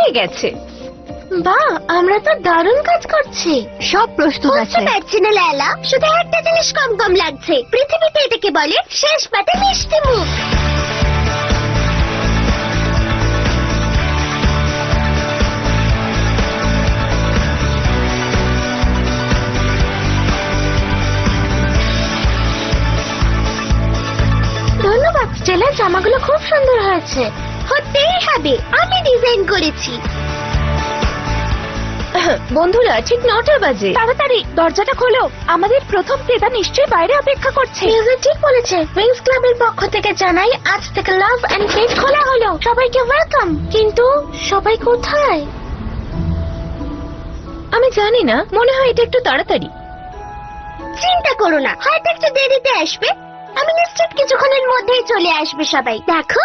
হয়ে গেছে। বাহ, আমরা তো দারুণ কাজ করছি। সব প্রস্তুত আছে। পারছি না লায়লা, শুধু একটা জিনিস কম কম লাগছে। পৃথিবীতে এটাকে বলে শেষ পাতে মিষ্টি মুখ। ধন্যবাদ স্টেলা, জামাগুলো খুব সুন্দর হয়েছে। হতেই হবে, আমি ডিজাইন করেছি। বন্ধুরা, ঠিক 9টা বাজে। তাড়াতাড়ি দরজাটা খোলো, আমাদের প্রথম ক্রেতা নিশ্চয়ই বাইরে অপেক্ষা করছে। মিউজিক ঠিক বলেছে। উইংস ক্লাবের পক্ষ থেকে জানাই, আজ থেকে লাভ এন্ড ফেট খোলা হলো। সবাইকে ওয়েলকাম। কিন্তু সবাই কোথায়? আমি জানি না, মনে হয় এটা একটু তাড়াতাড়ি। চিন্তা করো না, হয়তো একটু দেরিতে আসবে। আমি নিশ্চিত কিছুক্ষণের মধ্যেই চলে আসবে সবাই। দেখো,